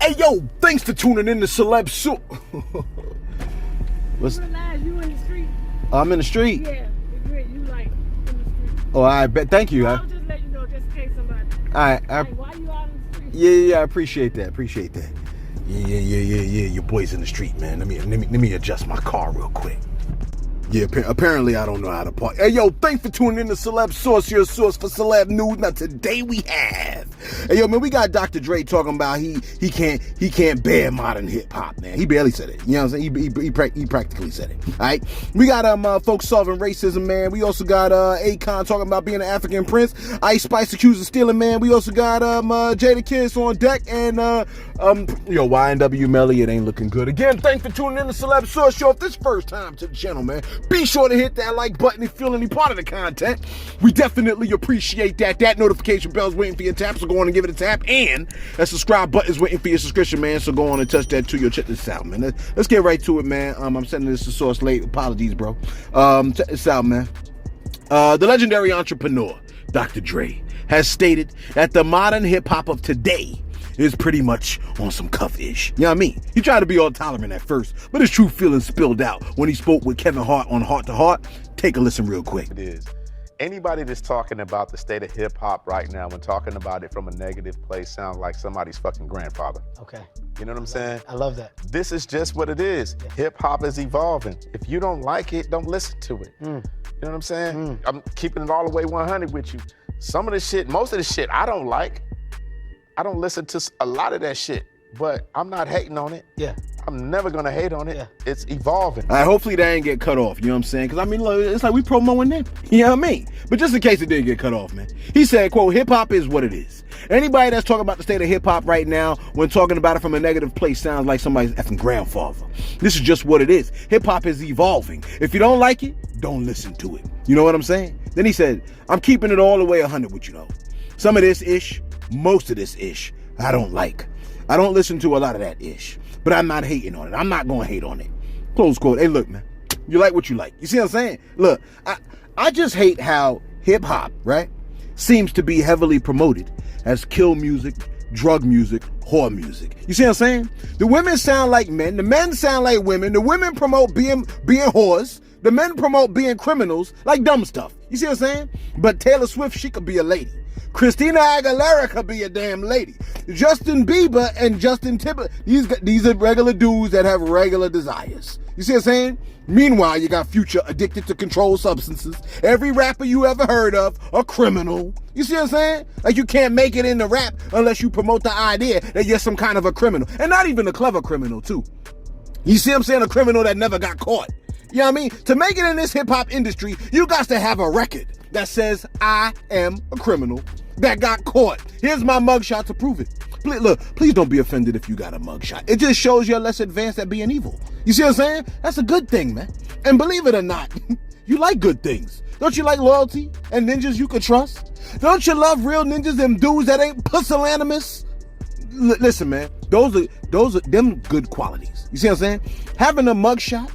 Hey, yo, thanks for tuning in to Celebs. What's... You in the street? I'm in the street? Yeah, you like in the street. Oh, I bet. Thank you. I'll just let you know just in case somebody... All right. Why you out in the street? Yeah, I appreciate that. Yeah. Your boy's in the street, man. Let me adjust my car real quick. Yeah, apparently I don't know how to park. Hey, yo, thanks for tuning in to Celeb Source, your source for celeb news. Now, today we have... Hey, yo, man, we got Dr. Dre talking about he can't bear modern hip-hop, man. He barely said it. You know what I'm saying? He practically said it, all right? We got folks solving racism, man. We also got Akon talking about being an African prince. Ice Spice accused of stealing, man. We also got Jadakiss on deck. And, YNW Melly, it ain't looking good. Again, thanks for tuning in to Celeb Source Show. If this first time to the channel, man, be sure to hit that like button if you feel any part of the content. We definitely appreciate that. That notification bell's waiting for your tap, so go on and give it a tap. And that subscribe button's waiting for your subscription, man, so go on and touch that too. Yo, check this out, man. Let's get right to it, man. I'm sending this to Source late. Apologies, bro. Check this out, man. The legendary entrepreneur, Dr. Dre, has stated that the modern hip-hop of today is pretty much on some cuff-ish. You know what I mean? He tried to be all tolerant at first, but his true feelings spilled out when he spoke with Kevin Hart on Heart to Heart. Take a listen real quick. It is. Anybody that's talking about the state of hip-hop right now when talking about it from a negative place sounds like somebody's fucking grandfather. Okay. You know what I'm saying? I love that. This is just what it is. Yeah. Hip-hop is evolving. If you don't like it, don't listen to it. You know what I'm saying? I'm keeping it all the way 100 with you. Some of the shit, most of the shit I don't like. I don't listen to a lot of that shit, but I'm not hating on it. Yeah. I'm never gonna hate on it. Yeah. It's evolving. All right, hopefully that ain't get cut off, you know what I'm saying? Because, I mean, look, it's like we promoting them, you know what I mean? But just in case it didn't get cut off, man. He said, quote, hip-hop is what it is. Anybody that's talking about the state of hip-hop right now when talking about it from a negative place sounds like somebody's effing grandfather. This is just what it is. Hip-hop is evolving. If you don't like it, don't listen to it. You know what I'm saying? Then he said, I'm keeping it all the way 100 with you, though. Some of this ish, most of this ish, I don't like. I don't listen to a lot of that ish, but I'm not hating on it. I'm not going to hate on it. Close quote. Hey, look, man, you like what you like. You see what I'm saying? Look, I just hate how hip hop, right, seems to be heavily promoted as kill music, drug music, whore music. You see what I'm saying? The women sound like men. The men sound like women. The women promote being whores. The men promote being criminals, like dumb stuff. You see what I'm saying? But Taylor Swift, she could be a lady. Christina Aguilera could be a damn lady. Justin Bieber and Justin Timberlake, these are regular dudes that have regular desires. You see what I'm saying? Meanwhile, you got Future addicted to controlled substances. Every rapper you ever heard of, a criminal. You see what I'm saying? Like, you can't make it in the rap unless you promote the idea that you're some kind of a criminal. And not even a clever criminal, too. You see what I'm saying? A criminal that never got caught. You know what I mean? To make it in this hip-hop industry, you got to have a record that says, I am a criminal that got caught. Here's my mugshot to prove it. Please don't be offended if you got a mugshot. It just shows you're less advanced at being evil. You see what I'm saying? That's a good thing, man. And believe it or not, you like good things. Don't you like loyalty and ninjas you can trust? Don't you love real ninjas, them dudes that ain't pusillanimous? Listen, man, those are them good qualities. You see what I'm saying? Having a mugshot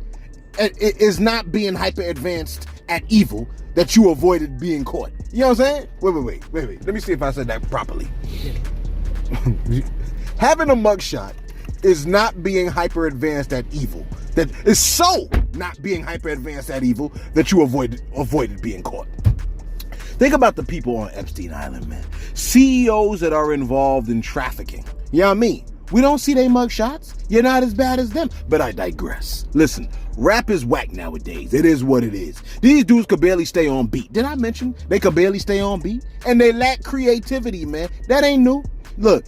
is not being hyper advanced at evil that you avoided being caught. You know what I'm saying? Wait. Let me see if I said that properly. Having a mugshot is not being hyper advanced at evil. That is so not being hyper advanced at evil that you avoided being caught. Think about the people on Epstein Island, man. CEOs that are involved in trafficking. You know what I mean? We don't see their mugshots. You're not as bad as them. But I digress. Listen, rap is whack nowadays. It is what it is. These dudes could barely stay on beat. Did I mention they could barely stay on beat? And they lack creativity, man. That ain't new. Look.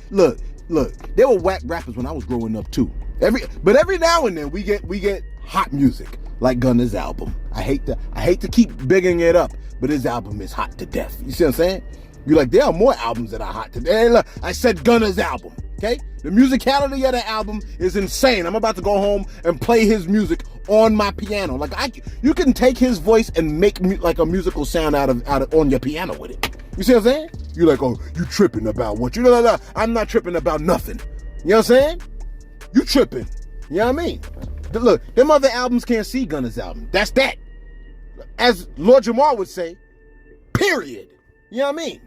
They were whack rappers when I was growing up too. But every now and then we get hot music like Gunna's album. I hate to keep bigging it up, but his album is hot to death. You see what I'm saying? You're like, there are more albums that are hot to death. Hey, look, I said Gunna's album. Okay? The musicality of the album is insane. I'm about to go home and play his music on my piano. Like, you can take his voice and make like a musical sound out of on your piano with it. You see what I'm saying? You're like, oh, you tripping about what? No. I'm not tripping about nothing. You know what I'm saying? You tripping. You know what I mean? Look, them other albums can't see Gunna's album. That's that. As Lord Jamar would say, period. You know what I mean?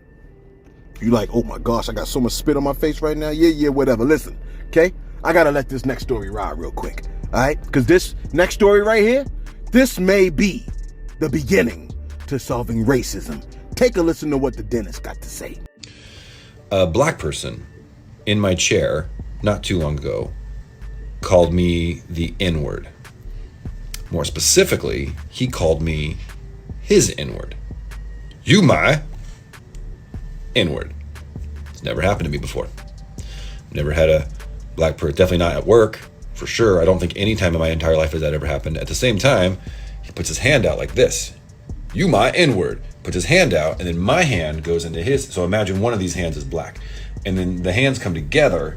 You like, oh my gosh, I got so much spit on my face right now. Yeah, whatever. Listen, okay? I gotta let this next story ride real quick, all right? Because this next story right here, this may be the beginning to solving racism. Take a listen to what the dentist got to say. A black person in my chair not too long ago called me the N-word. More specifically, he called me his N-word. You my N-word. It's never happened to me before. Never had a black person, definitely not at work, for sure. I don't think any time in my entire life has that ever happened. At the same time, he puts his hand out like this. You my N-word. Puts his hand out, and then my hand goes into his. So imagine one of these hands is black. And then the hands come together.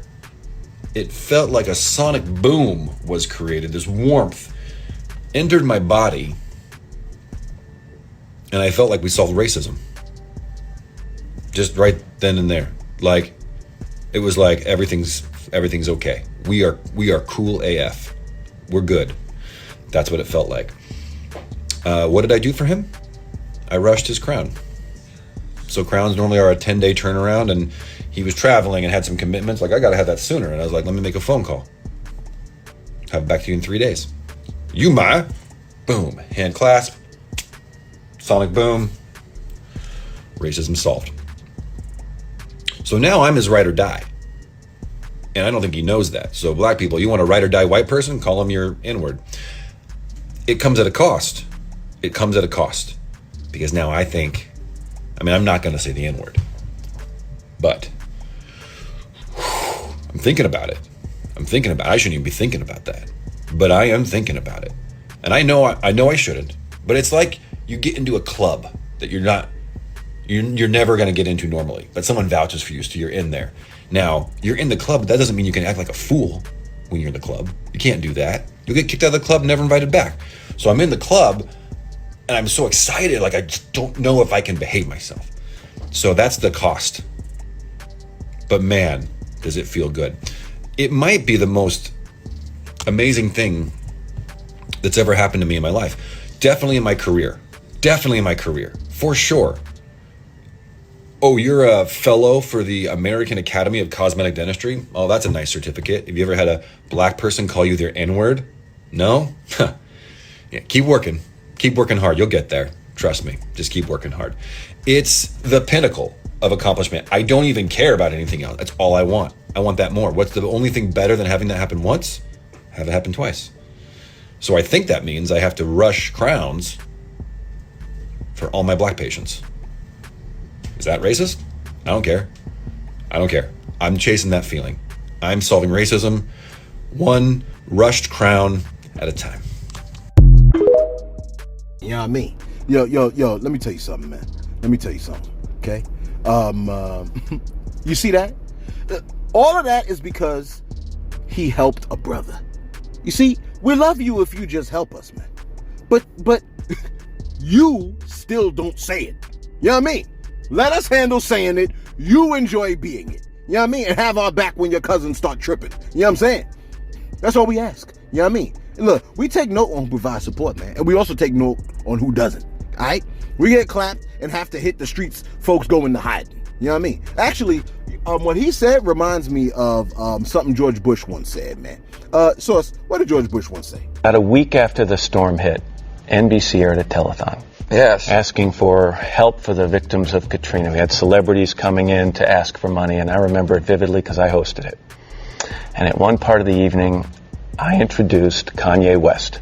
It felt like a sonic boom was created. This warmth entered my body. And I felt like we solved racism. Just right then and there. Like, it was like everything's okay. We are cool AF. We're good. That's what it felt like. What did I do for him? I rushed his crown. So crowns normally are a 10-day turnaround, and he was traveling and had some commitments. Like, I gotta have that sooner. And I was like, let me make a phone call. Have it back to you in 3 days. You my, boom, hand clasp, sonic boom, racism solved. So now I'm his ride or die. And I don't think he knows that. So black people, you want a ride or die white person? Call him your N-word. It comes at a cost. It comes at a cost. Because now I'm not going to say the N-word. But I'm thinking about it. I shouldn't even be thinking about that. But I am thinking about it. And I know I shouldn't. But it's like you get into a club that you're never going to get into normally. But someone vouches for you, so you're in there. Now, you're in the club, but that doesn't mean you can act like a fool when you're in the club. You can't do that. You'll get kicked out of the club, never invited back. So I'm in the club, and I'm so excited, like I just don't know if I can behave myself. So that's the cost. But man, does it feel good. It might be the most amazing thing that's ever happened to me in my life. Definitely in my career, for sure. Oh, you're a fellow for the American Academy of Cosmetic Dentistry? Oh, that's a nice certificate. Have you ever had a black person call you their N-word? No? Yeah, keep working. Keep working hard. You'll get there. Trust me. Just keep working hard. It's the pinnacle of accomplishment. I don't even care about anything else. That's all I want. I want that more. What's the only thing better than having that happen once? Have it happen twice. So I think that means I have to rush crowns for all my black patients. Is that racist? I don't care. I'm chasing that feeling. I'm solving racism one rushed crown at a time. You know what I mean? Yo, let me tell you something, man. Okay? You see that? All of that is because he helped a brother. You see, we love you if you just help us, man. But you still don't say it. You know what I mean? Let us handle saying it. You enjoy being it. You know what I mean? And have our back when your cousins start tripping. You know what I'm saying? That's all we ask. You know what I mean? And look, we take note on who provides support, man. And we also take note on who doesn't. All right? We get clapped and have to hit the streets. Folks go into hiding. You know what I mean? Actually, what he said reminds me of something George Bush once said, man. Source, what did George Bush once say? About a week after the storm hit, NBC aired a telethon. Yes. Asking for help for the victims of Katrina. We had celebrities coming in to ask for money, and I remember it vividly because I hosted it. And at one part of the evening, I introduced Kanye West.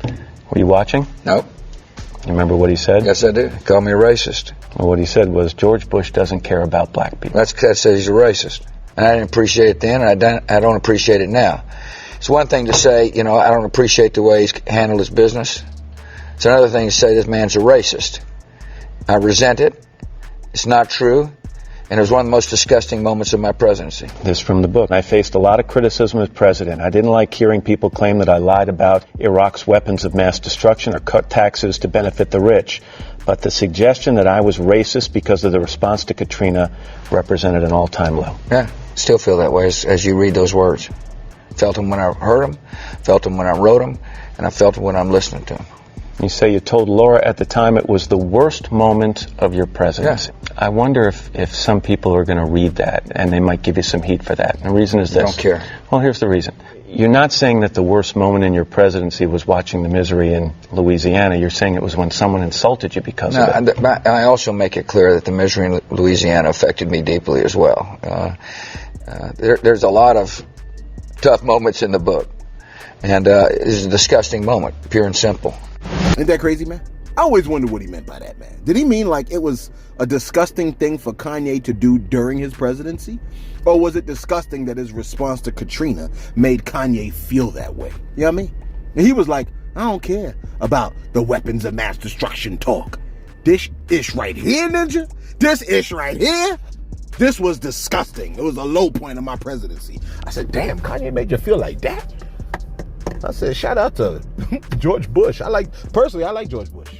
Were you watching? Nope. You remember what he said? Yes, I do. Call me a racist. Well, what he said was, George Bush doesn't care about black people. That says he's a racist. And I didn't appreciate it then, and I don't appreciate it now. It's one thing to say, I don't appreciate the way he's handled his business. It's another thing to say this man's a racist. I resent it. It's not true. And it was one of the most disgusting moments of my presidency. This from the book. I faced a lot of criticism as president. I didn't like hearing people claim that I lied about Iraq's weapons of mass destruction or cut taxes to benefit the rich. But the suggestion that I was racist because of the response to Katrina represented an all-time low. Yeah, still feel that way as you read those words. Felt them when I heard them, felt them when I wrote them, and I felt them when I'm listening to them. You say you told Laura at the time it was the worst moment of your presidency. Yeah. I wonder if some people are going to read that and they might give you some heat for that. And the reason is this. I don't care. Well, here's the reason. You're not saying that the worst moment in your presidency was watching the misery in Louisiana. You're saying it was when someone insulted you because of it. And I also make it clear that the misery in Louisiana affected me deeply as well. There's a lot of tough moments in the book. And it's a disgusting moment, pure and simple. Ain't that crazy, man? I always wondered what he meant by that, man. Did he mean like it was a disgusting thing for Kanye to do during his presidency? Or was it disgusting that his response to Katrina made Kanye feel that way? You know what I mean? And he was like, I don't care about the weapons of mass destruction talk. This ish right here, ninja. This ish right here. This was disgusting. It was a low point of my presidency. I said, damn, Kanye made you feel like that? I said, shout out to George Bush. I like George Bush.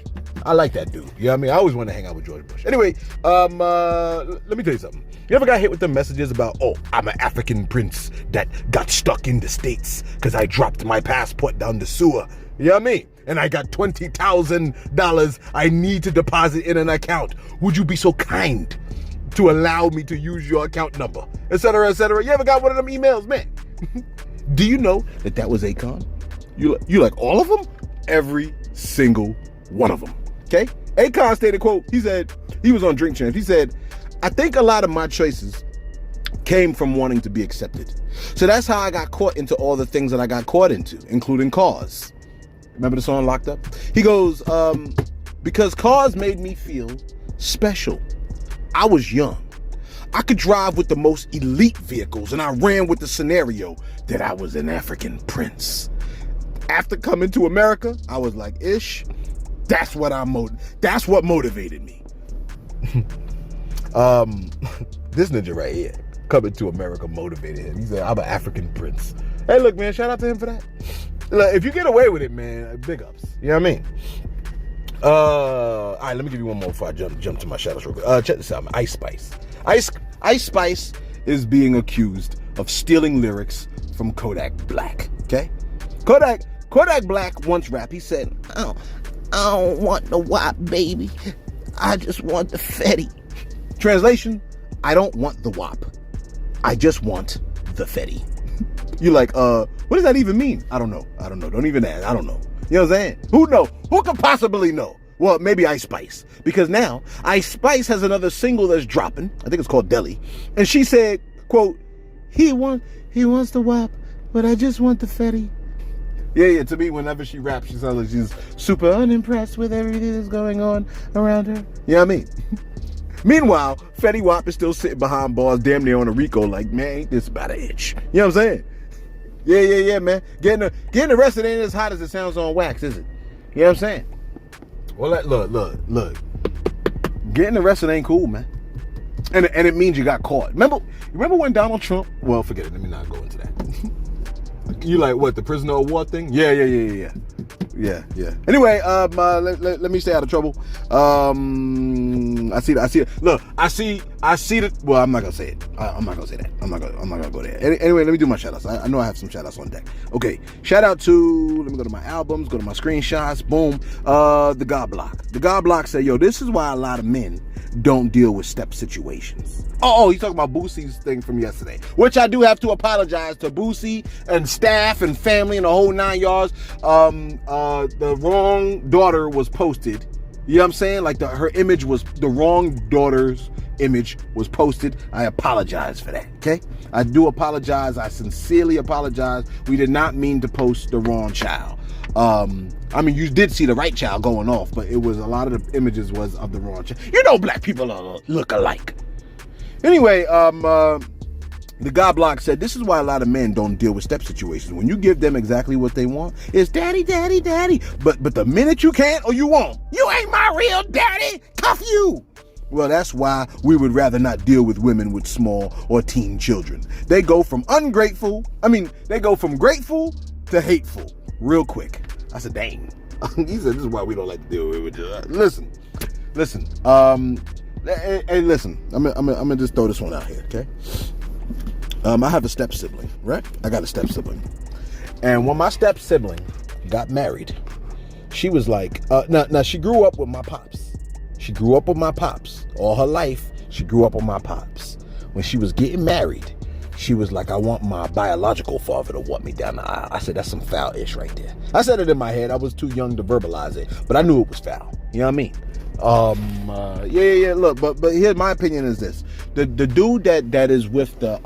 I like that dude. You know what I mean? I always want to hang out with George Bush. Anyway, let me tell you something. You ever got hit with the messages about, oh, I'm an African prince that got stuck in the States because I dropped my passport down the sewer? You know what I mean? And I got $20,000 I need to deposit in an account. Would you be so kind to allow me to use your account number? Et cetera, et cetera. You ever got one of them emails, man? Do you know that was Akon? You like all of them? Every single one of them. Okay? Akon stated, quote, he said, he was on Drink Champs. He said, I think a lot of my choices came from wanting to be accepted. So that's how I got caught into all the things that I got caught into, including Cause. Remember the song Locked Up? He goes, because Cause made me feel special. I was young. I could drive with the most elite vehicles, and I ran with the scenario that I was an African prince. After coming to America, I was like, ish, that's what motivated me. This ninja right here, coming to America motivated him. He said, I'm an African prince. Hey, look, man, shout out to him for that. Look, if you get away with it, man, big ups. You know what I mean? All right, let me give you one more before I jump to my shadows real quick. Check this out, man. Ice Spice. Ice Spice is being accused of stealing lyrics from Kodak Black. Okay? Kodak Black once rapped. He said, I don't want the WAP, baby. I just want the Fetty. Translation, I don't want the WAP. I just want the Fetty. You're like, what does that even mean? I don't know. Don't even ask. I don't know. You know what I'm saying? Who know? Who could possibly know? Well, maybe Ice Spice. Because now, Ice Spice has another single that's dropping. I think it's called Deli. And she said, quote, he wants the WAP, but I just want the Fetty. Yeah, to me, whenever she raps, she sounds like she's super unimpressed with everything that's going on around her. You know what I mean? Meanwhile, Fetty Wap is still sitting behind bars, damn near on a Rico, like, man, ain't this about an itch? You know what I'm saying? Yeah, man. Getting arrested ain't as hot as it sounds on wax, is it? You know what I'm saying? Well, look. Getting arrested ain't cool, man. And it means you got caught. Remember when Donald Trump, well, forget it. Let me not go into that. You like what, the prisoner of war thing? Yeah. Anyway, let me stay out of trouble. I see it. Look, I see that. Well, I'm not gonna say it. I'm not gonna say that. I'm not gonna go there. Anyway, let me do my shout outs. I know I have some shout outs on deck. Okay, shout out to, let me go to my albums, go to my screenshots, boom. The God Block. The God Block said, yo, this is why a lot of men don't deal with step situations. Oh, he's talking about Boosie's thing from yesterday, which I do have to apologize to Boosie and staff and family and the whole 9 yards. The wrong daughter was posted. You know what I'm saying? Like her image was, the wrong daughter's image was posted. I apologize for that, okay? I do apologize. I sincerely apologize. We did not mean to post the wrong child. I mean, you did see the right child going off, but it was, a lot of the images was of the wrong child. You know, black people look alike. Anyway, the God Block said, this is why a lot of men don't deal with step situations. When you give them exactly what they want, it's daddy, daddy, daddy. But the minute you can't or you won't, you ain't my real daddy, cuff you. Well, that's why we would rather not deal with women with small or teen children. They go from grateful to hateful real quick. I said, dang. He said, this is why we don't like to deal with it. Listen. Hey, listen. I'm gonna just throw this one out here, okay? I have a step sibling, right? I got a step sibling. And when my step sibling got married, She was like, now she grew up with my pops. She grew up with my pops. All her life, she grew up with my pops. When she was getting married, she was like, I want my biological father to walk me down the aisle. I said, that's some foul-ish right there. I said it in my head. I was too young to verbalize it, but I knew it was foul. You know what I mean? Yeah. Look, but here, my opinion is this: the dude that is with the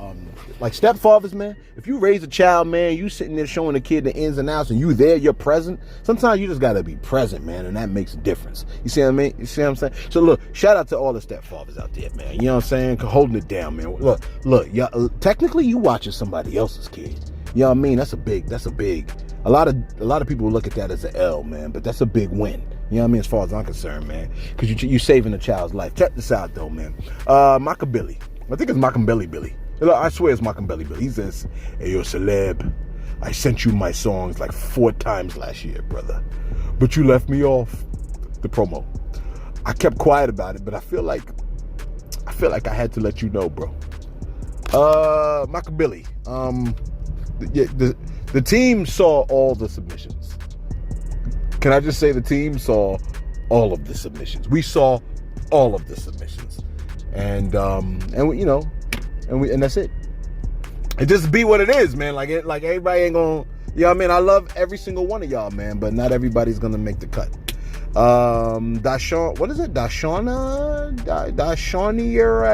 like stepfathers, man. If you raise a child, man, you sitting there showing the kid the ins and outs, and you there, you're present. Sometimes you just gotta be present, man, and that makes a difference. You see what I mean? You see what I'm saying? So look, shout out to all the stepfathers out there, man. You know what I'm saying? Holding it down, man. Look, y'all, technically you watching somebody else's kid. You know what I mean? That's a big. A lot of people look at that as an L, man, but that's a big win. You know what I mean? As far as I'm concerned, man, because you saving a child's life. Check this out, though, man. Machiavelli. I think it's Machiavelli Billy. I swear it's Machiavelli Billy. He says, "Hey, yo, Celeb, I sent you my songs like 4 times last year, brother, but you left me off the promo. I kept quiet about it, but I feel like I had to let you know, bro." Machiavelli. The team saw all the submissions. Can I just say the team saw all of the submissions? We saw all of the submissions, and that's it. It just be what it is, man. Like everybody ain't gonna. You know what I mean? I love every single one of y'all, man, but not everybody's gonna make the cut. Dashawn, what is it? Dashanier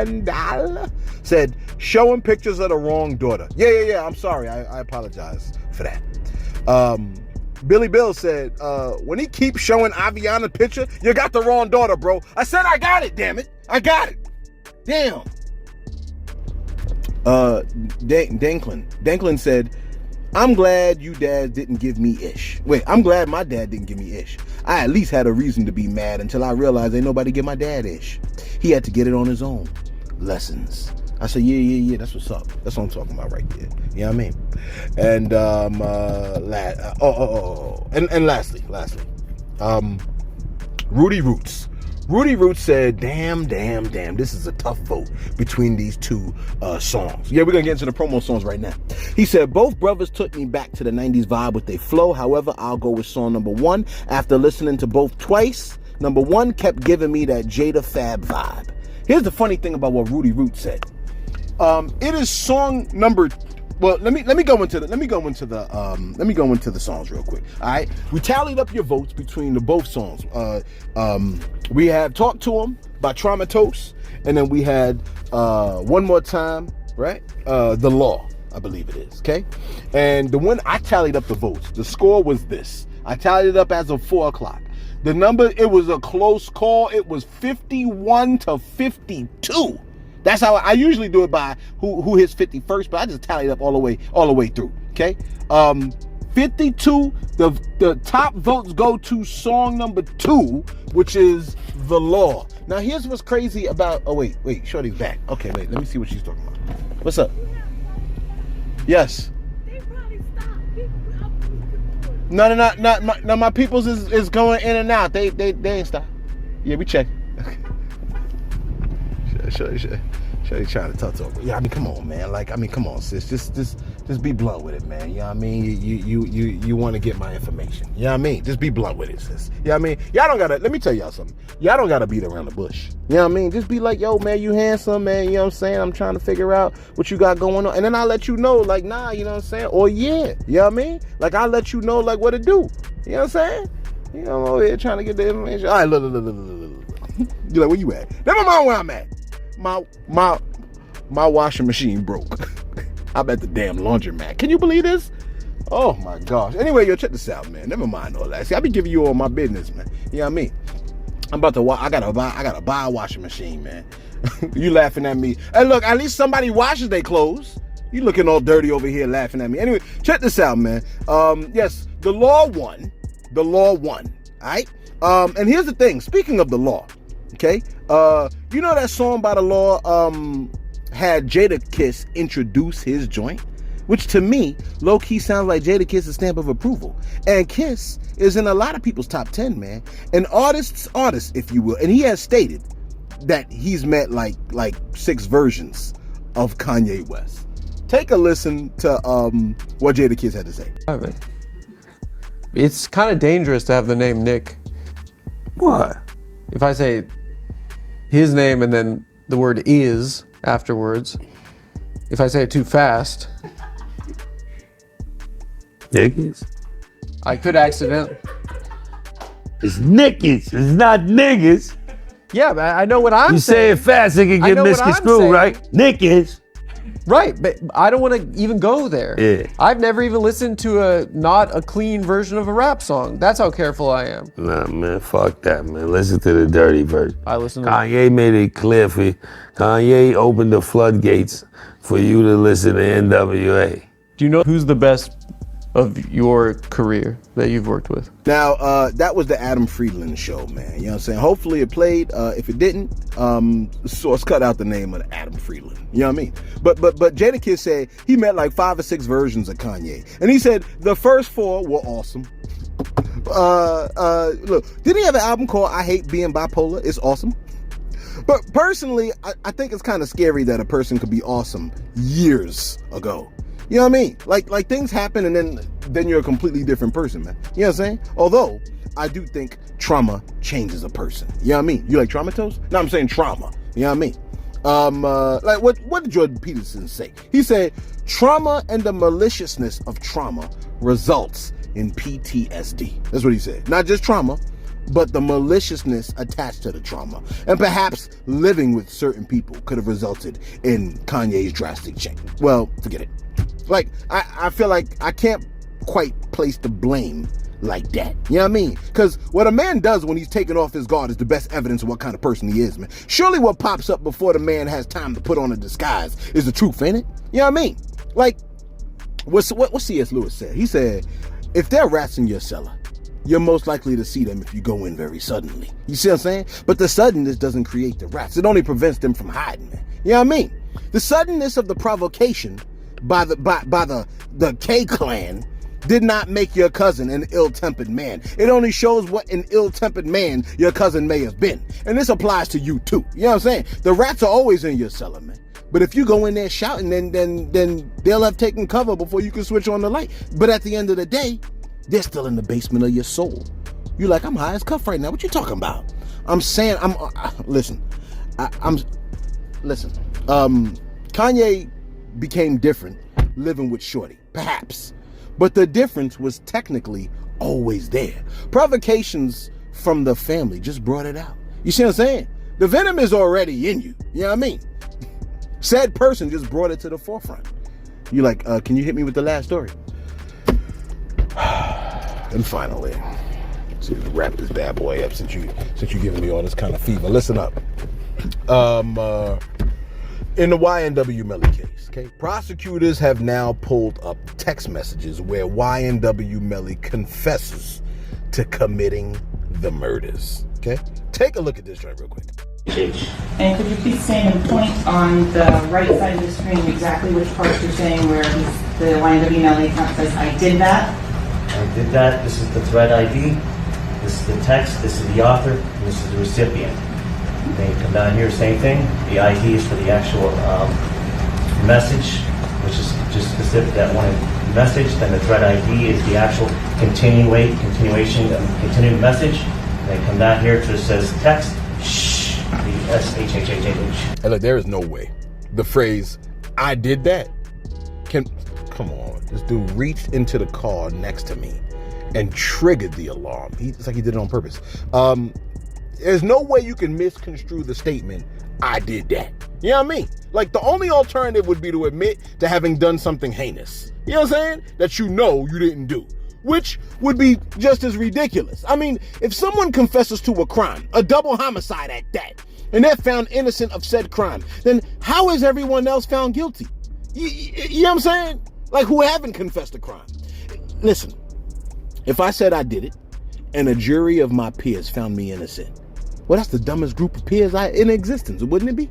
and Dal said showing pictures of the wrong daughter. Yeah. I'm sorry. I apologize for that. Billy Bill said, when he keeps showing Aviana's picture, you got the wrong daughter, bro. I said I got it, damn it. I got it. Damn. Danklin said, I'm glad you dad didn't give me ish. Wait, I'm glad my dad didn't give me ish. I at least had a reason to be mad until I realized ain't nobody give my dad ish. He had to get it on his own. Lessons. I said, yeah, that's what's up. That's what I'm talking about right there. You know what I mean? And and lastly, Rudy Roots. Rudy Roots said, damn, this is a tough vote between these two songs. Yeah, we're going to get into the promo songs right now. He said, both brothers took me back to the 90s vibe with their flow. However, I'll go with song number 1. After listening to both twice, number 1 kept giving me that Jada Fab vibe. Here's the funny thing about what Rudy Roots said. It is song number. Well, let me go into the songs real quick. All right, we tallied up your votes between the both songs. We had "Talk to Him" by Traumatos, and then we had "One More Time," right? "The Law," I believe it is. Okay, and the one I tallied up the votes. The score was this. I tallied it up as of 4:00. The number, it was a close call. It was 51 to 52. That's how I usually do it, by who hits 50 first, but I just tallied up all the way through. Okay, 52. The top votes go to song number 2, which is "The Law." Now here's what's crazy about. Oh wait, Shorty's back. Okay, wait, let me see what she's talking about. What's up? Yes. They probably stopped. No. My people's is going in and out. They ain't stop. Yeah, we check. Shorty trying to talk to her. Yeah, I mean, come on, man. Come on, sis. Just be blunt with it, man. You know what I mean? You want to get my information. You know what I mean? Just be blunt with it, sis. You know what I mean? Y'all don't gotta, let me tell y'all something. Y'all don't gotta beat around the bush. You know what I mean? Just be like, yo, man, you handsome, man. You know what I'm saying? I'm trying to figure out what you got going on. And then I'll let you know, like, nah, you know what I'm saying? Or yeah. You know what I mean? Like, I'll let you know, like, what to do. You know what I'm saying? You know, I'm over here trying to get the information. All right, look. You're like, where you at? Never mind where I'm at. My washing machine broke. I'm at the damn laundromat. Can you believe this? Oh my gosh. Anyway, yo, check this out, man. Never mind all that. See, I be giving you all my business, man. You know what I mean? I gotta buy a washing machine, man. You laughing at me. Hey, look, at least somebody washes their clothes. You looking all dirty over here laughing at me. Anyway, check this out, man. Yes, the law won. The law won. All right? And here's the thing. Speaking of the law, okay? You know that song by the law had Jadakiss introduce his joint? Which to me, low-key sounds like Jadakiss' stamp of approval. And Kiss is in a lot of people's top 10, man. An artist's artist, if you will. And he has stated that he's met like 6 versions of Kanye West. Take a listen to what Jadakiss had to say. All right. It's kind of dangerous to have the name Nick. What? If I say his name and then the word is afterwards, if I say it too fast, Niggas? I could accidentally. It's Nickies. It's not niggas. Yeah, but I know what I'm You say saying. it fast, it can I get know what I'm misconstrued, saying. right? Nickies. Right, but I don't want to even go there. Yeah. I've never even listened to not a clean version of a rap song. That's how careful I am. Nah, man, fuck that, man. Listen to the dirty version. I listen to Kanye made it clear for you. Kanye opened the floodgates for you to listen to NWA. Do you know who's the best of your career that you've worked with? Now, that was the Adam Friedland show, man. You know what I'm saying? Hopefully it played. If it didn't, Source cut out the name of Adam Friedland. You know what I mean? But Jadakiss said he met like 5 or 6 versions of Kanye. And he said the first 4 were awesome. Look, didn't he have an album called I Hate Being Bipolar? It's awesome. But personally, I think it's kind of scary that a person could be awesome years ago. You know what I mean? Like things happen and then you're a completely different person, man. You know what I'm saying? Although I do think trauma changes a person. You know what I mean? You like Traumatos? No, I'm saying trauma. You know what I mean? Like what did Jordan Peterson say? He said trauma and the maliciousness of trauma results in PTSD. That's what he said. Not just trauma, but the maliciousness attached to the trauma. And perhaps living with certain people could have resulted in Kanye's drastic change. Well, forget it. Like, I feel like I can't quite place the blame like that. You know what I mean? Because what a man does when he's taken off his guard is the best evidence of what kind of person he is, man. Surely what pops up before the man has time to put on a disguise is the truth, ain't it? You know what I mean? Like, what C.S. Lewis said? He said, if there are rats in your cellar, you're most likely to see them if you go in very suddenly. You see what I'm saying? But the suddenness doesn't create the rats. It only prevents them from hiding, man. You know what I mean? The suddenness of the provocation by the K clan did not make your cousin an ill-tempered man. It only shows what an ill-tempered man your cousin may have been. And this applies to you too. You know what I'm saying? The rats are always in your cellar, man. But if you go in there shouting, then they'll have taken cover before you can switch on the light. But at the end of the day, they're still in the basement of your soul. You're like, I'm high as cuff right now. What you talking about? I'm saying, listen. Kanye became different living with Shorty, perhaps. But the difference was technically always there. Provocations from the family just brought it out. You see what I'm saying? The venom is already in you. You know what I mean? Said person just brought it to the forefront. You're like, can you hit me with the last story? And finally, see, to wrap this bad boy up since you're giving me all this kind of fever. Listen up. In the YNW Melly case, okay, prosecutors have now pulled up text messages where YNW Melly confesses to committing the murders. Okay, take a look at this joint real quick. And could you please stand and point on the right side of the screen exactly which parts you're saying where the YNW Melly account says, I did that? I did that. This is the thread ID. This is the text. This is the author. And this is the recipient. Then you come down here, same thing. The ID is for the actual message, which is just specific that one message. Then the thread ID is the actual continuation, continuing message. And then come down here to it says text. Shh. The SHHHH. Hey, look, there is no way the phrase "I did that" come on. This dude reached into the car next to me and triggered the alarm. It's like he did it on purpose. There's no way you can misconstrue the statement, I did that. You know what I mean? Like, the only alternative would be to admit to having done something heinous. You know what I'm saying? That you know you didn't do. Which would be just as ridiculous. I mean, if someone confesses to a crime, a double homicide at that, and they're found innocent of said crime, then how is everyone else found guilty? You know what I'm saying? Like, who haven't confessed a crime. Listen, if I said I did it, and a jury of my peers found me innocent, well, that's the dumbest group of peers in existence, wouldn't it be?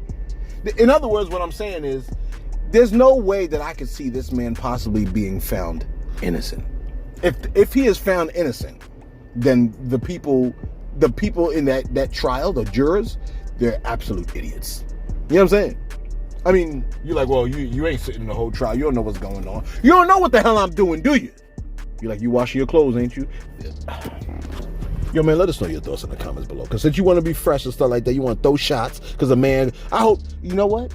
In other words, what I'm saying is, there's no way that I could see this man possibly being found innocent. If he is found innocent, then the people in that trial, the jurors, they're absolute idiots. You know what I'm saying? I mean, you're like, well, you ain't sitting in the whole trial. You don't know what's going on. You don't know what the hell I'm doing, do you? You like, you washing your clothes, ain't you? Yo, man, let us know your thoughts in the comments below. Because since you want to be fresh and stuff like that, you want to throw shots. Because a man, I hope, you know what?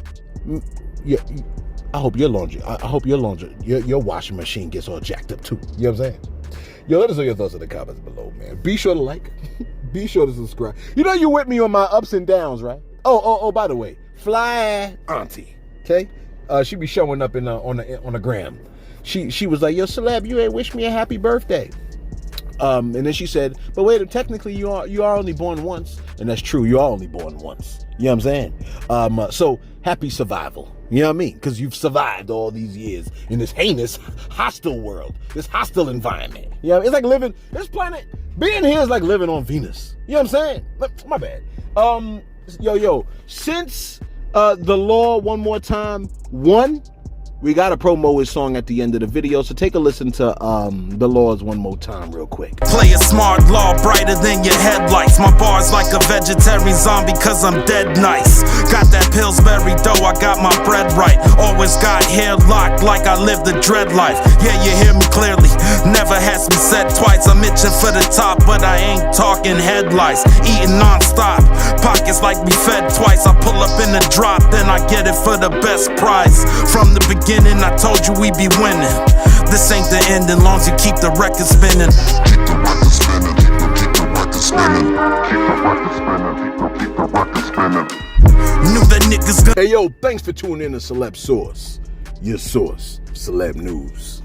Yeah, I hope your your washing machine gets all jacked up too. You know what I'm saying? Yo, let us know your thoughts in the comments below, man. Be sure to like. Be sure to subscribe. You know you with me on my ups and downs, right? Oh, by the way, fly auntie, okay? She be showing up in on the gram. She was like, yo, celeb, you ain't wish me a happy birthday. And then she said, but wait, technically you are only born once. And that's true, you are only born once. You know what I'm saying? So happy survival. You know what I mean? Because you've survived all these years in this heinous, hostile world, this hostile environment. You know, it's like living, this planet, being here is like living on Venus. You know what I'm saying? My bad. Since the law, one more time, won, we got to promo his song at the end of the video, so take a listen to The Laws one more time real quick. Play a smart law brighter than your headlights. My bar's like a vegetarian zombie cause I'm dead nice. Got that Pillsbury dough, I got my bread right. Always got hair locked like I live the dread life. Yeah, you hear me clearly, never has me said twice. I'm itching for the top, but I ain't talking headlights. Eating non-stop, pockets like we fed twice. I pull up in the drop, then I get it for the best price. From the beginning, I told you we be winning. This ain't the end, as long as you keep the record spinning. Keep the record spinning, keep the record spinning, keep the record spinning, keep the record spinning. Knew that niggas. Hey yo, thanks for tuning in to Celeb Source, your source, celeb news.